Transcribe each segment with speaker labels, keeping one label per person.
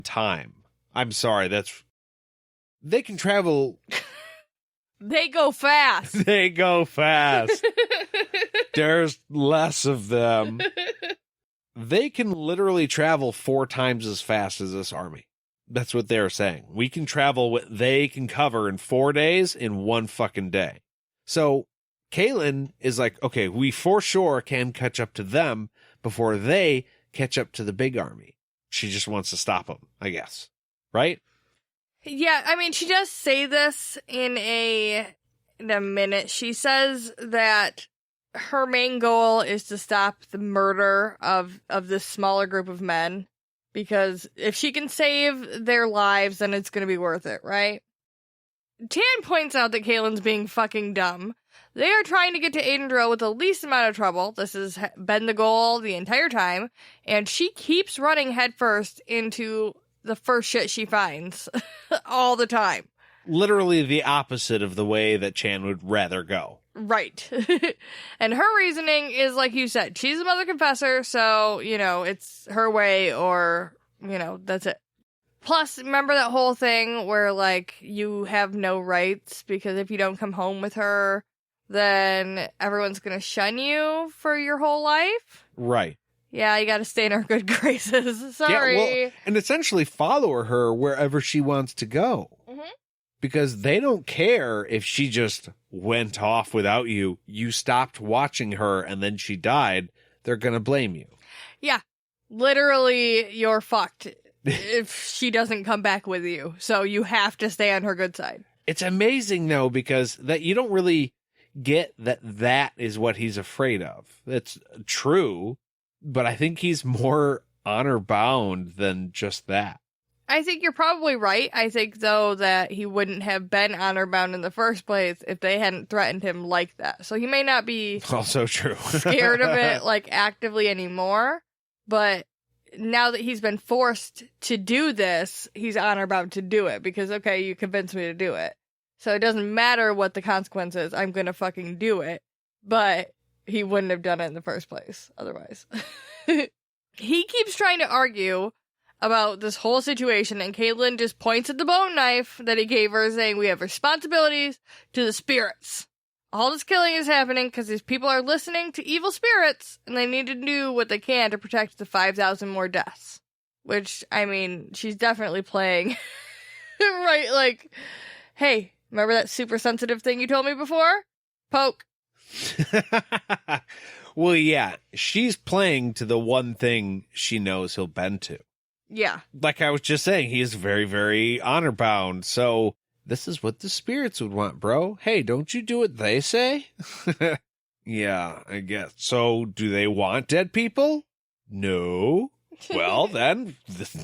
Speaker 1: time. I'm sorry, they can travel.
Speaker 2: They go fast.
Speaker 1: They go fast. There's less of them. They can literally travel 4 times as fast as this army. That's what they're saying. We can travel what they can cover in 4 days in 1 fucking day. So Kahlan is like, okay, we for sure can catch up to them before they catch up to the big army. She just wants to stop them, I guess. Right?
Speaker 2: Yeah, I mean, she does say this in a minute. She says that her main goal is to stop the murder of this smaller group of men. Because if she can save their lives, then it's going to be worth it, right? Tan points out that Kahlan's being fucking dumb. They are trying to get to Aidendrill with the least amount of trouble. This has been the goal the entire time. And she keeps running headfirst into the first shit she finds all the time.
Speaker 1: Literally the opposite of the way that Chan would rather go.
Speaker 2: Right. And her reasoning is, like you said, she's a mother confessor, so, it's her way or, that's it. Plus, remember that whole thing where, like, you have no rights because if you don't come home with her, then everyone's gonna shun you for your whole life?
Speaker 1: Right.
Speaker 2: Yeah, you gotta stay in her good graces. Sorry.
Speaker 1: Yeah, well, and essentially follow her wherever she wants to go.
Speaker 2: Mm-hmm.
Speaker 1: Because they don't care if she just went off without you. You stopped watching her and then she died. They're going to blame you.
Speaker 2: Yeah. Literally, you're fucked if she doesn't come back with you. So you have to stay on her good side.
Speaker 1: It's amazing, though, because that you don't really get that is what he's afraid of. It's true, but I think he's more honor bound than just that.
Speaker 2: I think you're probably right. I think, though, that he wouldn't have been honor-bound in the first place if they hadn't threatened him like that. So he may not be
Speaker 1: also true.
Speaker 2: scared of it, like, actively anymore. But now that he's been forced to do this, he's honor-bound to do it. Because, okay, you convinced me to do it. So it doesn't matter what the consequence is. I'm going to fucking do it. But he wouldn't have done it in the first place otherwise. He keeps trying to argue about this whole situation, and Kahlan just points at the bone knife that he gave her, saying, we have responsibilities to the spirits. All this killing is happening because these people are listening to evil spirits, and they need to do what they can to protect the 5,000 more deaths. Which, I mean, she's definitely playing, right, like, hey, remember that super sensitive thing you told me before? Poke.
Speaker 1: Well, yeah, she's playing to the one thing she knows he'll bend to.
Speaker 2: Yeah.
Speaker 1: Like I was just saying, he is very, very honor bound. So this is what the spirits would want, bro. Hey, don't you do what they say? Yeah, I guess. So do they want dead people? No. Well, then this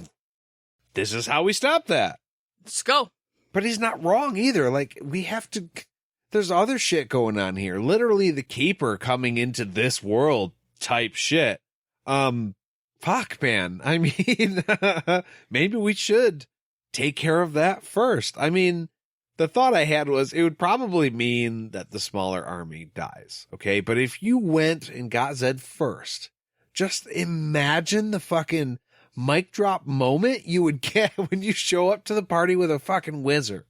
Speaker 1: is how we stop that.
Speaker 2: Let's go.
Speaker 1: But he's not wrong either. Like, we have to... There's other shit going on here. Literally the Keeper coming into this world type shit. Fuck, man. I mean, maybe we should take care of that first. I mean, the thought I had was it would probably mean that the smaller army dies, okay? But if you went and got Zed first, just imagine the fucking mic drop moment you would get when you show up to the party with a fucking wizard.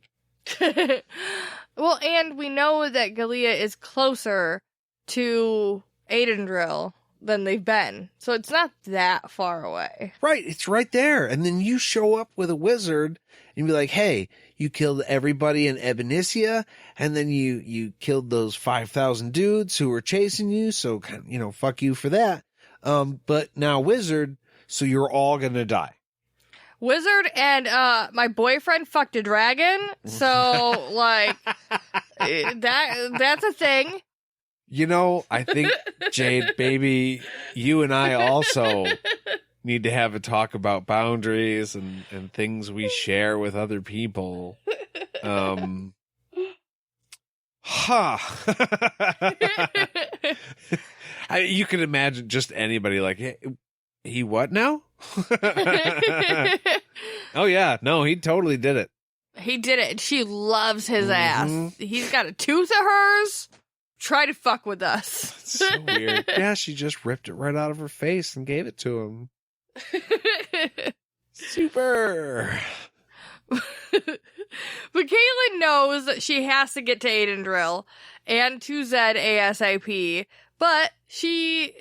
Speaker 2: Well, and we know that Galea is closer to Aidendrill than they've been. So it's not that far away.
Speaker 1: Right, it's right there. And then you show up with a wizard and be like, hey, you killed everybody in Ebonicia, and then you killed those 5,000 dudes who were chasing you, so, fuck you for that. But now wizard, so you're all gonna die.
Speaker 2: Wizard and my boyfriend fucked a dragon, so, like, that's a thing.
Speaker 1: I think, Jade, baby, you and I also need to have a talk about boundaries and things we share with other people. You can imagine just anybody like, hey, he what now? Oh, yeah. No, he totally did it.
Speaker 2: He did it, and she loves his ass. He's got a tooth of hers. Try to fuck with us.
Speaker 1: It's so weird. Yeah, she just ripped it right out of her face and gave it to him. Super.
Speaker 2: But Kahlan knows that she has to get to Aiden Drill and to Zed ASAP. But she's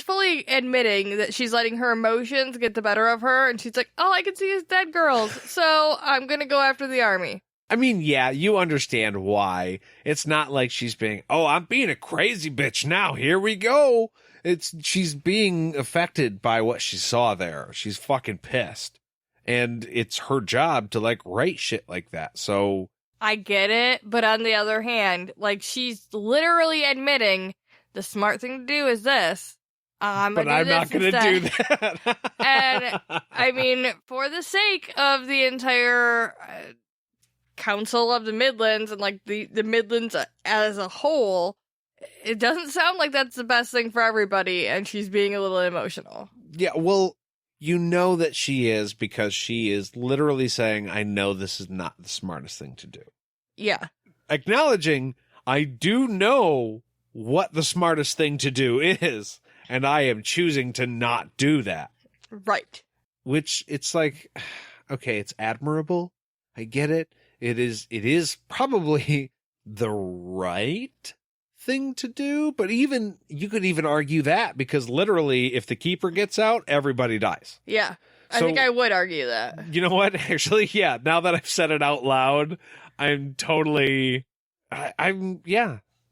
Speaker 2: fully admitting that she's letting her emotions get the better of her. And she's like, all I can see is dead girls. So I'm going to go after the army.
Speaker 1: I mean, yeah, you understand why. It's not like she's being, I'm being a crazy bitch now. Here we go. She's being affected by what she saw there. She's fucking pissed. And it's her job to, like, write shit like that. So
Speaker 2: I get it. But on the other hand, like, she's literally admitting the smart thing to do is this. I'm not going to do that. And, I mean, for the sake of the entire Council of the Midlands and, like, the Midlands as a whole, it doesn't sound like that's the best thing for everybody, and she's being a little emotional.
Speaker 1: Yeah, well, you know that she is because she is literally saying, I know this is not the smartest thing to do.
Speaker 2: Yeah.
Speaker 1: Acknowledging, I do know what the smartest thing to do is, and I am choosing to not do that.
Speaker 2: Right.
Speaker 1: Which, it's like, okay, it's admirable. I get it. It is probably the right thing to do, but you could even argue that because literally if the keeper gets out, everybody dies.
Speaker 2: Yeah. I think I would argue that.
Speaker 1: You know what? Actually, yeah, now that I've said it out loud, I'm totally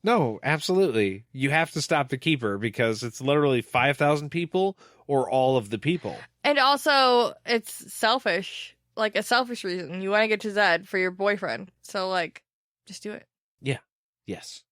Speaker 1: no, absolutely. You have to stop the keeper because it's literally 5,000 people or all of the people.
Speaker 2: And also, it's selfish. Like, a selfish reason. You want to get to Zed for your boyfriend. So, like, just do it.
Speaker 1: Yeah. Yes.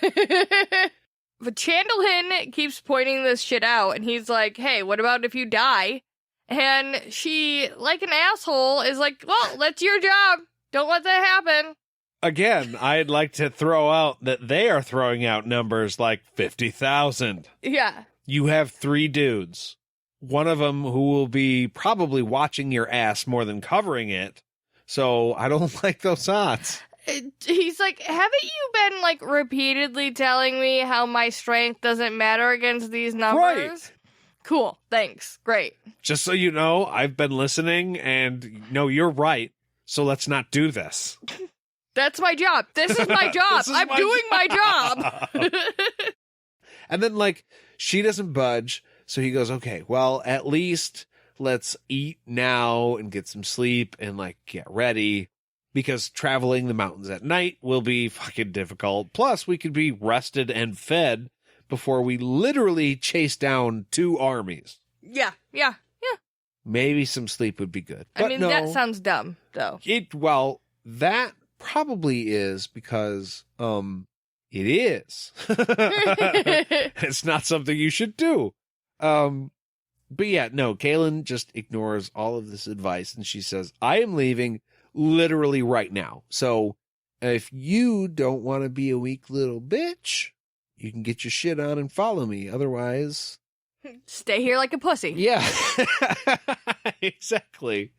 Speaker 2: But Chandlehin keeps pointing this shit out, and he's like, hey, what about if you die? And she, like an asshole, is like, well, that's your job. Don't let that happen.
Speaker 1: Again, I'd like to throw out that they are throwing out numbers like 50,000.
Speaker 2: Yeah.
Speaker 1: You have 3 dudes. One of them who will be probably watching your ass more than covering it. So I don't like those odds.
Speaker 2: He's like, haven't you been, like, repeatedly telling me how my strength doesn't matter against these numbers?
Speaker 1: Right.
Speaker 2: Cool. Thanks. Great.
Speaker 1: Just so you know, I've been listening, and no, you're right. So let's not do this.
Speaker 2: That's my job. This is my job. I'm doing my job.
Speaker 1: And then, like, she doesn't budge. So he goes, okay, well, at least let's eat now and get some sleep and, like, get ready. Because traveling the mountains at night will be fucking difficult. Plus, we could be rested and fed before we literally chase down 2 armies.
Speaker 2: Yeah.
Speaker 1: Maybe some sleep would be good. But
Speaker 2: I mean, that sounds dumb, though.
Speaker 1: That probably is because it is. It's not something you should do. But yeah, no, Kahlan just ignores all of this advice and she says, I am leaving literally right now. So if you don't want to be a weak little bitch, you can get your shit on and follow me. Otherwise,
Speaker 2: stay here like a pussy.
Speaker 1: Yeah, exactly.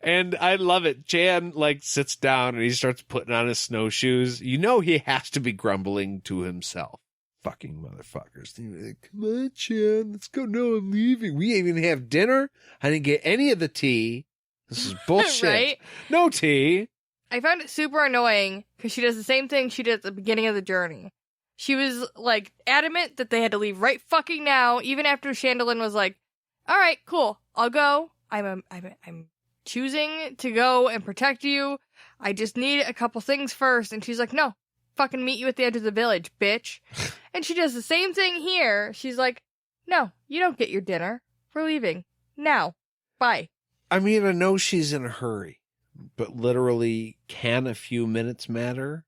Speaker 1: And I love it. Chan, like, sits down and he starts putting on his snowshoes. You know he has to be grumbling to himself. Fucking motherfuckers. Like, come on, Chan, let's go. No, I'm leaving. We ain't even have dinner. I didn't get any of the tea. This is bullshit.
Speaker 2: Right?
Speaker 1: No tea.
Speaker 2: I found it super annoying because she does the same thing she did at the beginning of the journey. She was, like, adamant that they had to leave right fucking now, even after Chandlein was like, all right, cool, I'll go. I'm choosing to go and protect you. I just need a couple things first. And she's like, no, fucking meet you at the edge of the village, bitch. And she does the same thing here. She's like, no, you don't get your dinner. We're leaving. Now. Bye.
Speaker 1: I mean, I know she's in a hurry, but literally, can a few minutes matter?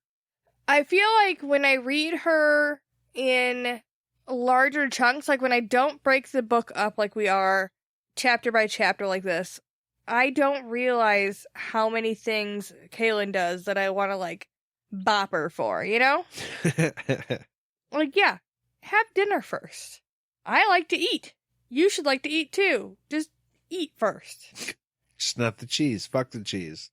Speaker 2: I feel like when I read her in larger chunks, like when I don't break the book up like we are chapter by chapter like this, I don't realize how many things Kahlan does that I want to, like, bop her for, you know? Like, yeah, have dinner first. I like to eat. You should like to eat too. Just eat first.
Speaker 1: Just not the cheese. Fuck the cheese.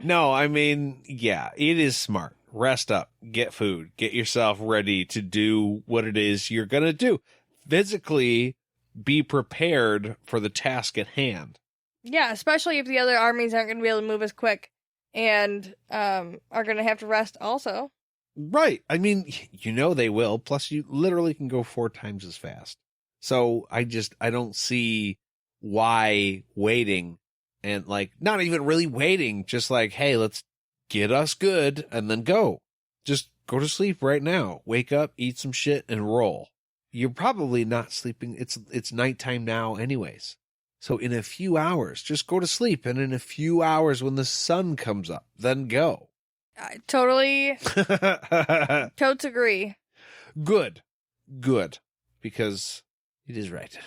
Speaker 1: No, I mean, yeah, it is smart. Rest up. Get food. Get yourself ready to do what it is you're going to do. Physically, be prepared for the task at hand.
Speaker 2: Yeah, especially if the other armies aren't going to be able to move as quick and are going to have to rest also.
Speaker 1: Right. I mean, they will. Plus, you literally can go 4 times as fast. So I don't see why waiting and like not even really waiting, just like, hey, let's get us good and then go. Just go to sleep right now. Wake up, eat some shit and roll. You're probably not sleeping. It's nighttime now anyways. So in a few hours, just go to sleep. And in a few hours when the sun comes up, then go.
Speaker 2: I totally totes agree.
Speaker 1: Good. Because it is right.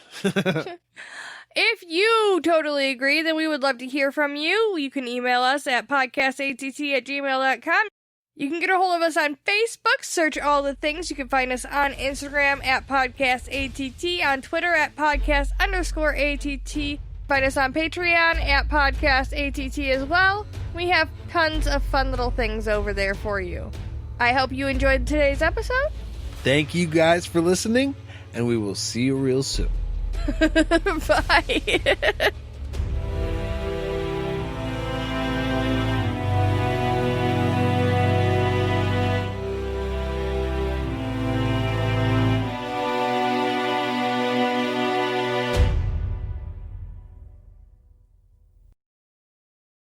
Speaker 2: If you totally agree, then we would love to hear from you. You can email us at podcastatt@gmail.com. You can get a hold of us on Facebook, search all the things. You can find us on Instagram at podcastatt, on Twitter at podcast_ATT. Find us on Patreon at podcastatt as well. We have tons of fun little things over there for you. I hope you enjoyed today's episode.
Speaker 1: Thank you guys for listening, and we will see you real soon.
Speaker 2: Bye.